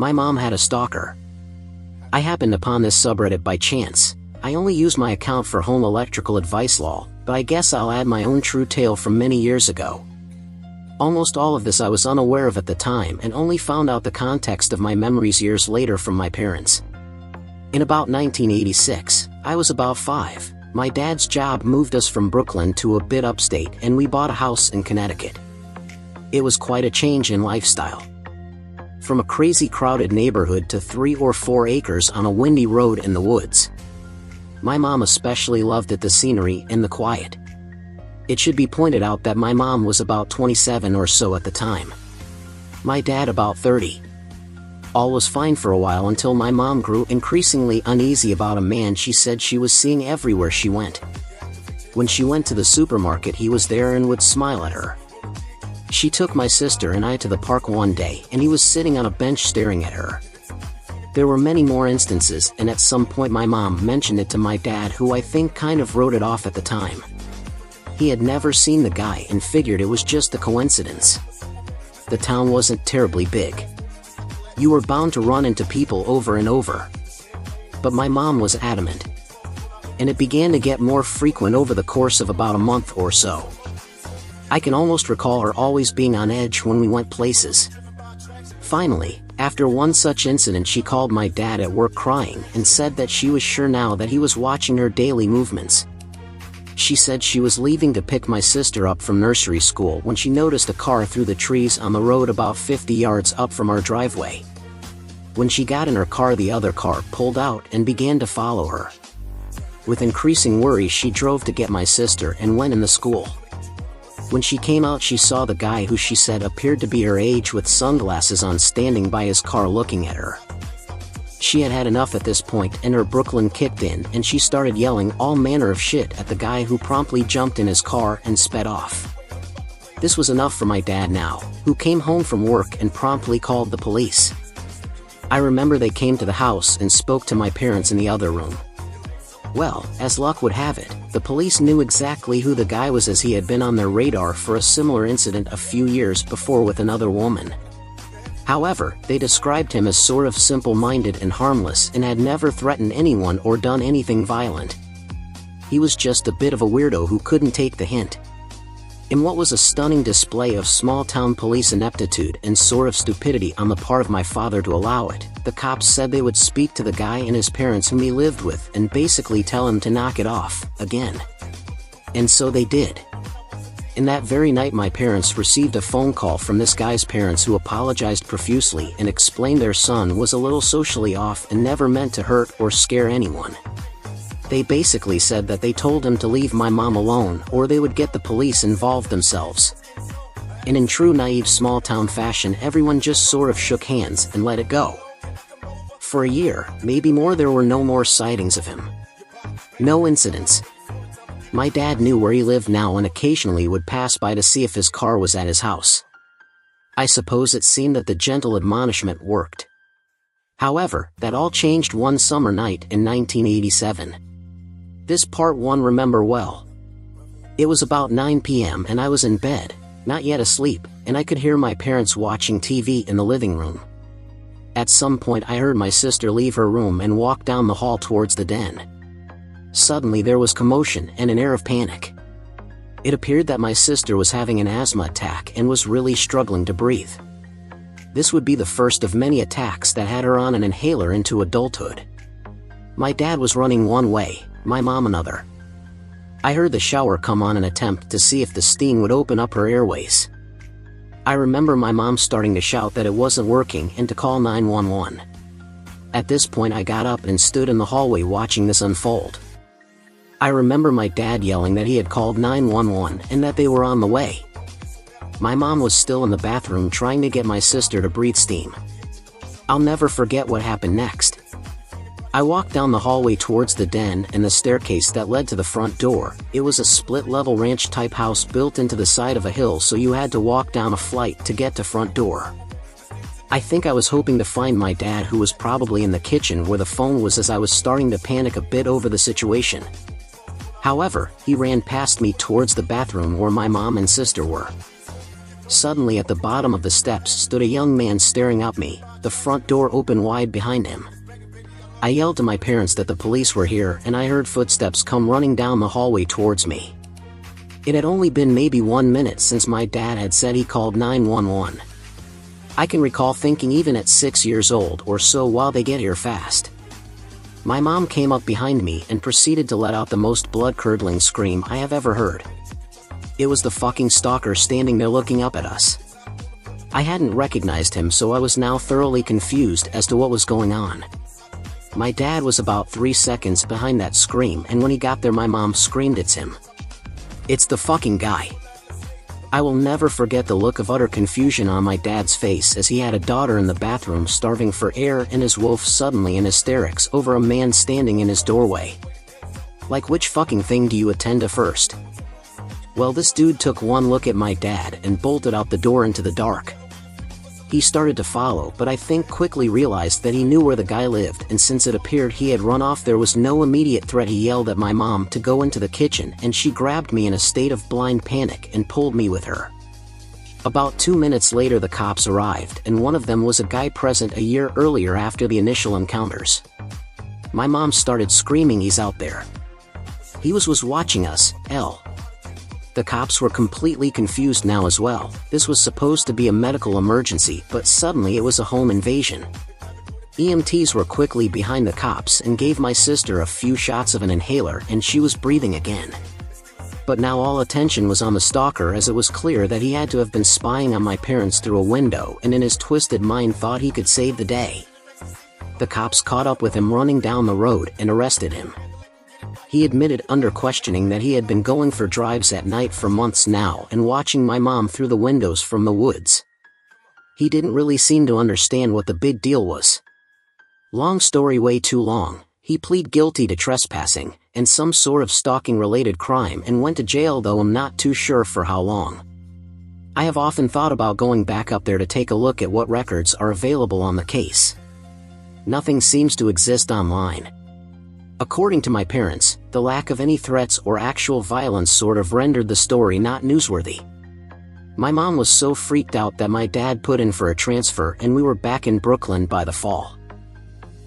My mom had a stalker. I happened upon this subreddit by chance. I only use my account for home electrical advice lol, but I guess I'll add my own true tale from many years ago. Almost all of this I was unaware of at the time and only found out the context of my memories years later from my parents. In about 1986, I was about 5. My dad's job moved us from Brooklyn to a bit upstate and we bought a house in Connecticut. It was quite a change in lifestyle. From a crazy crowded neighborhood to 3 or 4 acres on a windy road in the woods. My mom especially loved it, the scenery and the quiet. It should be pointed out that my mom was about 27 or so at the time. My dad about 30. All was fine for a while until my mom grew increasingly uneasy about a man she said she was seeing everywhere she went. When she went to the supermarket, he was there and would smile at her. She took my sister and I to the park one day and he was sitting on a bench staring at her. There were many more instances, and at some point my mom mentioned it to my dad, who I think kind of wrote it off at the time. He had never seen the guy and figured it was just a coincidence. The town wasn't terribly big. You were bound to run into people over and over. But my mom was adamant. And it began to get more frequent over the course of about a month or so. I can almost recall her always being on edge when we went places. Finally, after one such incident, she called my dad at work crying and said that she was sure now that he was watching her daily movements. She said she was leaving to pick my sister up from nursery school when she noticed a car through the trees on the road about 50 yards up from our driveway. When she got in her car, the other car pulled out and began to follow her. With increasing worry, she drove to get my sister and went in the school. When she came out, she saw the guy, who she said appeared to be her age, with sunglasses on, standing by his car looking at her. She had had enough at this point and her Brooklyn kicked in, and she started yelling all manner of shit at the guy, who promptly jumped in his car and sped off. This was enough for my dad now, who came home from work and promptly called the police. I remember they came to the house and spoke to my parents in the other room. Well, as luck would have it, the police knew exactly who the guy was, as he had been on their radar for a similar incident a few years before with another woman. However, they described him as sort of simple-minded and harmless and had never threatened anyone or done anything violent. He was just a bit of a weirdo who couldn't take the hint. In what was a stunning display of small-town police ineptitude and sort of stupidity on the part of my father to allow it, the cops said they would speak to the guy and his parents, whom he lived with, and basically tell him to knock it off, again. And so they did. In that very night, my parents received a phone call from this guy's parents, who apologized profusely and explained their son was a little socially off and never meant to hurt or scare anyone. They basically said that they told him to leave my mom alone or they would get the police involved themselves. And in true naive small-town fashion, everyone just sort of shook hands and let it go. For a year, maybe more, there were no more sightings of him. No incidents. My dad knew where he lived now and occasionally would pass by to see if his car was at his house. I suppose it seemed that the gentle admonishment worked. However, that all changed one summer night in 1987. This part 1 remember well. It was about 9 p.m. and I was in bed, not yet asleep, and I could hear my parents watching TV in the living room. At some point I heard my sister leave her room and walk down the hall towards the den. Suddenly there was commotion and an air of panic. It appeared that my sister was having an asthma attack and was really struggling to breathe. This would be the first of many attacks that had her on an inhaler into adulthood. My dad was running one way, my mom another. I heard the shower come on, an attempt to see if the steam would open up her airways. I remember my mom starting to shout that it wasn't working and to call 911. At this point I got up and stood in the hallway watching this unfold. I remember my dad yelling that he had called 911 and that they were on the way. My mom was still in the bathroom trying to get my sister to breathe steam. I'll never forget what happened next. I walked down the hallway towards the den and the staircase that led to the front door. It was a split-level ranch-type house built into the side of a hill, so you had to walk down a flight to get to front door. I think I was hoping to find my dad, who was probably in the kitchen where the phone was, as I was starting to panic a bit over the situation. However, he ran past me towards the bathroom where my mom and sister were. Suddenly at the bottom of the steps stood a young man staring at me, the front door open wide behind him. I yelled to my parents that the police were here, and I heard footsteps come running down the hallway towards me. It had only been maybe 1 minute since my dad had said he called 911. I can recall thinking even at 6 years old or so, while they get here fast. My mom came up behind me and proceeded to let out the most blood-curdling scream I have ever heard. It was the fucking stalker standing there looking up at us. I hadn't recognized him, so I was now thoroughly confused as to what was going on. My dad was about 3 seconds behind that scream, and when he got there my mom screamed, "It's him. It's the fucking guy." I will never forget the look of utter confusion on my dad's face as he had a daughter in the bathroom starving for air and his wolf suddenly in hysterics over a man standing in his doorway. Like, which fucking thing do you attend to first? Well, this dude took one look at my dad and bolted out the door into the dark. He started to follow, but I think quickly realized that he knew where the guy lived, and since it appeared he had run off, there was no immediate threat. He yelled at my mom to go into the kitchen, and she grabbed me in a state of blind panic and pulled me with her. About 2 minutes later the cops arrived, and one of them was a guy present a year earlier after the initial encounters. My mom started screaming, "He's out there. He was watching us, L." The cops were completely confused now as well. This was supposed to be a medical emergency, but suddenly it was a home invasion. EMTs were quickly behind the cops and gave my sister a few shots of an inhaler, and she was breathing again. But now all attention was on the stalker, as it was clear that he had to have been spying on my parents through a window, and in his twisted mind thought he could save the day. The cops caught up with him running down the road and arrested him. He admitted under questioning that he had been going for drives at night for months now and watching my mom through the windows from the woods. He didn't really seem to understand what the big deal was. Long story way too long, he pleaded guilty to trespassing and some sort of stalking-related crime and went to jail, though I'm not too sure for how long. I have often thought about going back up there to take a look at what records are available on the case. Nothing seems to exist online. According to my parents, the lack of any threats or actual violence sort of rendered the story not newsworthy. My mom was so freaked out that my dad put in for a transfer, and we were back in Brooklyn by the fall.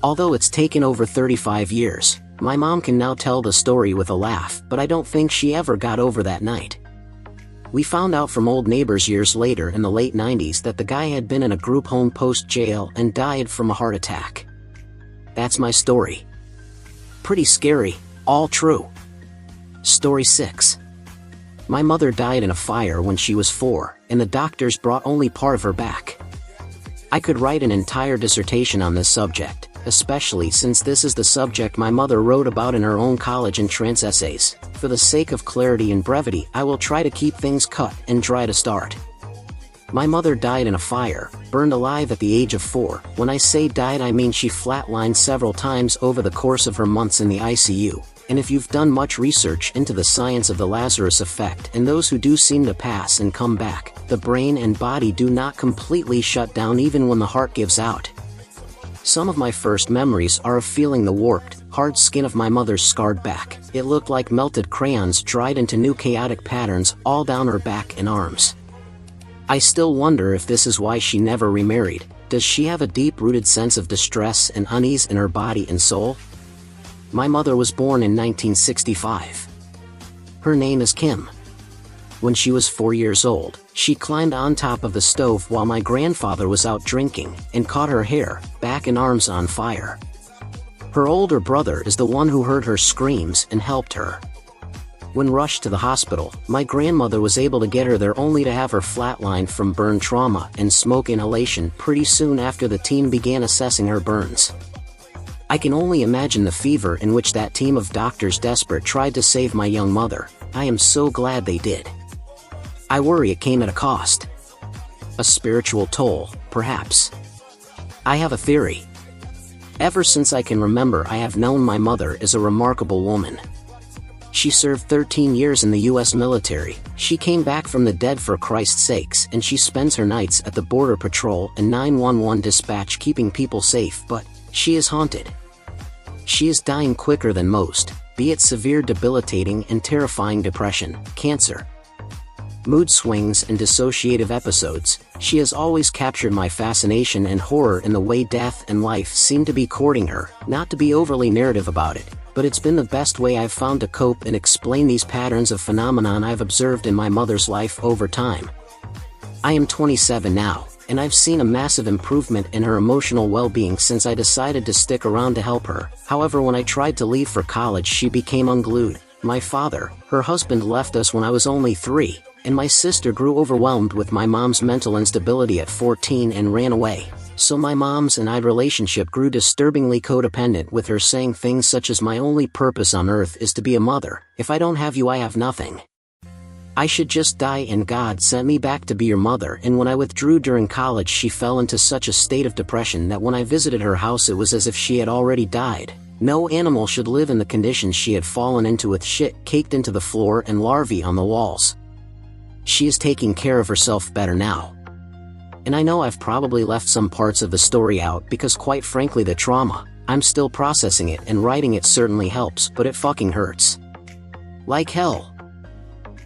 Although it's taken over 35 years, my mom can now tell the story with a laugh, but I don't think she ever got over that night. We found out from old neighbors years later in the late 90s that the guy had been in a group home post-jail and died from a heart attack. That's my story. Pretty scary, all true. Story 6. My mother died in a fire when she was 4, and the doctors brought only part of her back. I could write an entire dissertation on this subject, especially since this is the subject my mother wrote about in her own college entrance essays. For the sake of clarity and brevity, I will try to keep things cut and dry to start. My mother died in a fire, burned alive at the age of 4. When I say died, I mean she flatlined several times over the course of her months in the ICU. And if you've done much research into the science of the Lazarus effect, and those who do seem to pass and come back, the brain and body do not completely shut down even when the heart gives out. Some of my first memories are of feeling the warped, hard skin of my mother's scarred back. It looked like melted crayons dried into new chaotic patterns all down her back and arms. I still wonder if this is why she never remarried. Does she have a deep-rooted sense of distress and unease in her body and soul? My mother was born in 1965. Her name is Kim. When she was 4 years old, she climbed on top of the stove while my grandfather was out drinking and caught her hair, back and arms on fire. Her older brother is the one who heard her screams and helped her. When rushed to the hospital, my grandmother was able to get her there only to have her flatlined from burn trauma and smoke inhalation pretty soon after the team began assessing her burns. I can only imagine the fever in which that team of doctors desperate tried to save my young mother. I am so glad they did. I worry it came at a cost. A spiritual toll, perhaps. I have a theory. Ever since I can remember, I have known my mother is a remarkable woman. She served 13 years in the U.S. military. She came back from the dead for Christ's sakes, and she spends her nights at the Border Patrol and 911 dispatch keeping people safe, but she is haunted. She is dying quicker than most, be it severe debilitating and terrifying depression, cancer. mood swings and dissociative episodes, she has always captured my fascination and horror in the way death and life seem to be courting her. Not to be overly narrative about it, but it's been the best way I've found to cope and explain these patterns of phenomenon I've observed in my mother's life over time. I am 27 now, and I've seen a massive improvement in her emotional well-being since I decided to stick around to help her. However, when I tried to leave for college, she became unglued. My father, her husband, left us when I was only 3, and my sister grew overwhelmed with my mom's mental instability at 14 and ran away. So my mom's and I's relationship grew disturbingly codependent, with her saying things such as, "My only purpose on earth is to be a mother. If I don't have you, I have nothing. I should just die and God sent me back to be your mother." And when I withdrew during college, she fell into such a state of depression that when I visited her house it was as if she had already died. No animal should live in the conditions she had fallen into, with shit caked into the floor and larvae on the walls. She is taking care of herself better now. And I know I've probably left some parts of the story out because, quite frankly, the trauma, I'm still processing it, and writing it certainly helps, but it fucking hurts like hell.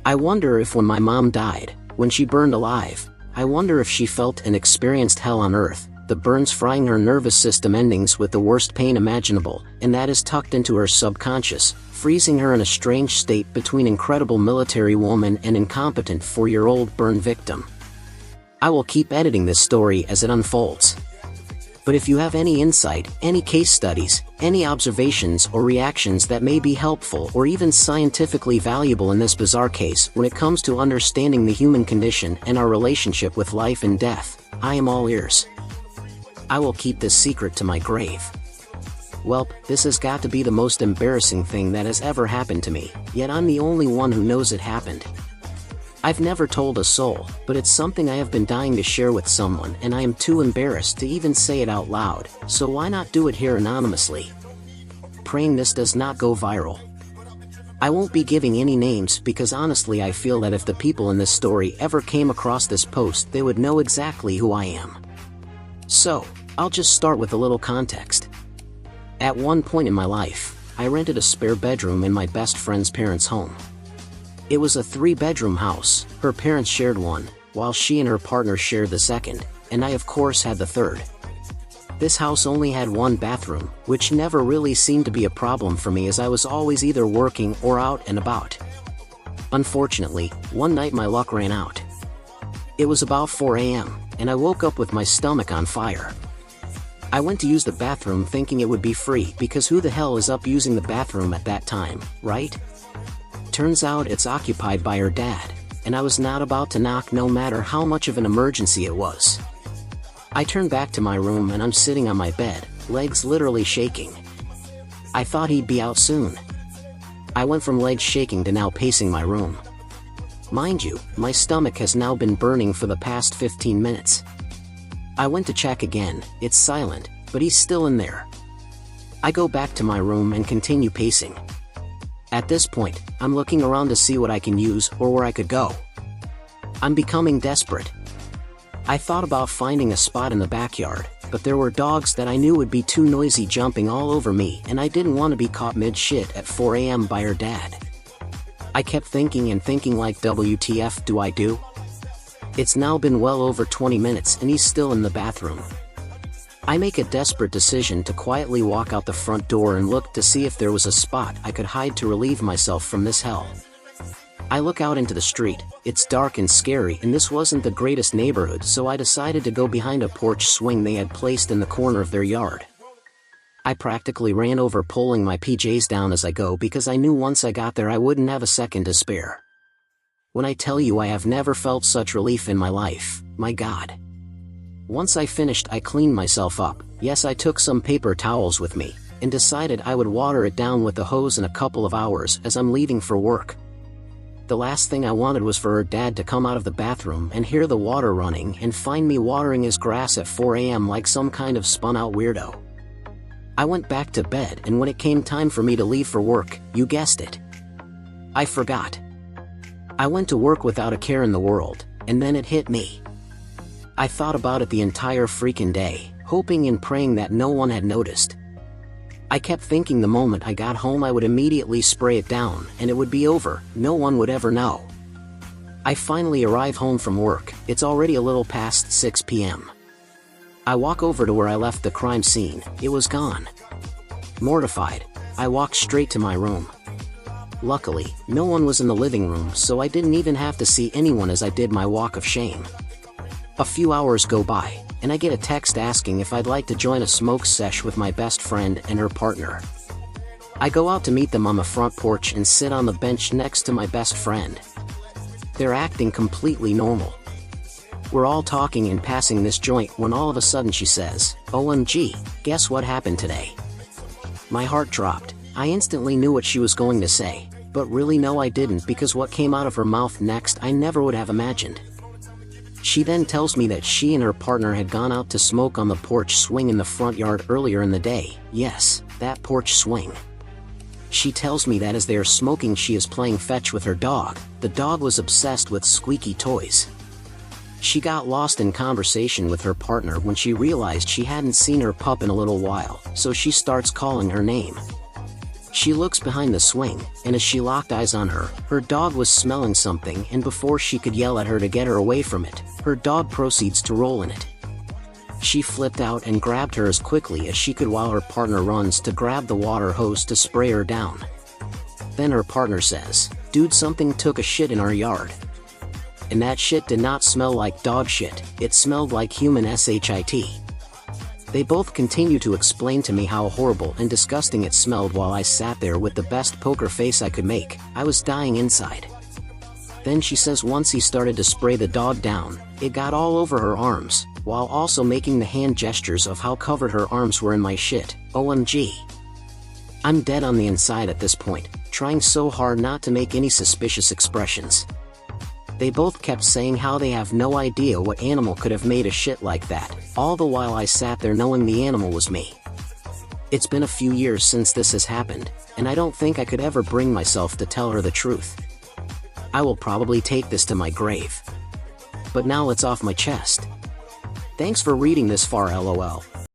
I wonder if when my mom died, when she burned alive, I wonder if she felt and experienced hell on earth, the burns frying her nervous system endings with the worst pain imaginable, and that is tucked into her subconscious, freezing her in a strange state between incredible military woman and incompetent 4-year-old burn victim. I will keep editing this story as it unfolds. But if you have any insight, any case studies, any observations or reactions that may be helpful or even scientifically valuable in this bizarre case when it comes to understanding the human condition and our relationship with life and death, I am all ears. I will keep this secret to my grave. Welp, this has got to be the most embarrassing thing that has ever happened to me, yet I'm the only one who knows it happened. I've never told a soul, but it's something I have been dying to share with someone, and I am too embarrassed to even say it out loud, so why not do it here anonymously? Praying this does not go viral. I won't be giving any names because honestly I feel that if the people in this story ever came across this post, they would know exactly who I am. So, I'll just start with a little context. At one point in my life, I rented a spare bedroom in my best friend's parents' home. It was a 3-bedroom house. Her parents shared one, while she and her partner shared the second, and I of course had the third. This house only had one bathroom, which never really seemed to be a problem for me as I was always either working or out and about. Unfortunately, one night my luck ran out. It was about 4 a.m., and I woke up with my stomach on fire. I went to use the bathroom thinking it would be free because who the hell is up using the bathroom at that time, right? Turns out it's occupied by her dad, and I was not about to knock no matter how much of an emergency it was. I turned back to my room and I'm sitting on my bed, legs literally shaking. I thought he'd be out soon. I went from legs shaking to now pacing my room. Mind you, my stomach has now been burning for the past 15 minutes. I went to check again, it's silent, but he's still in there. I go back to my room and continue pacing. At this point, I'm looking around to see what I can use or where I could go. I'm becoming desperate. I thought about finding a spot in the backyard, but there were dogs that I knew would be too noisy jumping all over me, and I didn't want to be caught mid-shit at 4 a.m. by her dad. I kept thinking and thinking, like, WTF do I do? It's now been well over 20 minutes and he's still in the bathroom. I make a desperate decision to quietly walk out the front door and look to see if there was a spot I could hide to relieve myself from this hell. I look out into the street. It's dark and scary, and this wasn't the greatest neighborhood, so I decided to go behind a porch swing they had placed in the corner of their yard. I practically ran over, pulling my PJs down as I go because I knew once I got there I wouldn't have a second to spare. When I tell you I have never felt such relief in my life, my God. Once I finished, I cleaned myself up. Yes, I took some paper towels with me, and decided I would water it down with the hose in a couple of hours as I'm leaving for work. The last thing I wanted was for her dad to come out of the bathroom and hear the water running and find me watering his grass at 4 a.m. like some kind of spun-out weirdo. I went back to bed, and when it came time for me to leave for work, you guessed it, I forgot. I went to work without a care in the world, and then it hit me. I thought about it the entire freaking day, hoping and praying that no one had noticed. I kept thinking the moment I got home I would immediately spray it down and it would be over, no one would ever know. I finally arrive home from work. It's already a little past 6 p.m. I walk over to where I left the crime scene. It was gone. Mortified, I walk straight to my room. Luckily, no one was in the living room, so I didn't even have to see anyone as I did my walk of shame. A few hours go by, and I get a text asking if I'd like to join a smoke sesh with my best friend and her partner. I go out to meet them on the front porch and sit on the bench next to my best friend. They're acting completely normal. We're all talking and passing this joint when all of a sudden she says, "OMG, guess what happened today?" My heart dropped. I instantly knew what she was going to say, but really no I didn't, because what came out of her mouth next I never would have imagined. She then tells me that she and her partner had gone out to smoke on the porch swing in the front yard earlier in the day. Yes, that porch swing. She tells me that as they are smoking she is playing fetch with her dog. The dog was obsessed with squeaky toys. She got lost in conversation with her partner when she realized she hadn't seen her pup in a little while, so she starts calling her name. She looks behind the swing, and as she locked eyes on her, her dog was smelling something, and before she could yell at her to get her away from it, her dog proceeds to roll in it. She flipped out and grabbed her as quickly as she could while her partner runs to grab the water hose to spray her down. Then her partner says, "Dude, something took a shit in our yard." And that shit did not smell like dog shit, it smelled like human shit. They both continue to explain to me how horrible and disgusting it smelled while I sat there with the best poker face I could make. I was dying inside. Then she says once he started to spray the dog down, it got all over her arms, while also making the hand gestures of how covered her arms were in my shit. OMG. I'm dead on the inside at this point, trying so hard not to make any suspicious expressions. They both kept saying how they have no idea what animal could have made a shit like that, all the while I sat there knowing the animal was me. It's been a few years since this has happened, and I don't think I could ever bring myself to tell her the truth. I will probably take this to my grave. But now it's off my chest. Thanks for reading this far, LOL.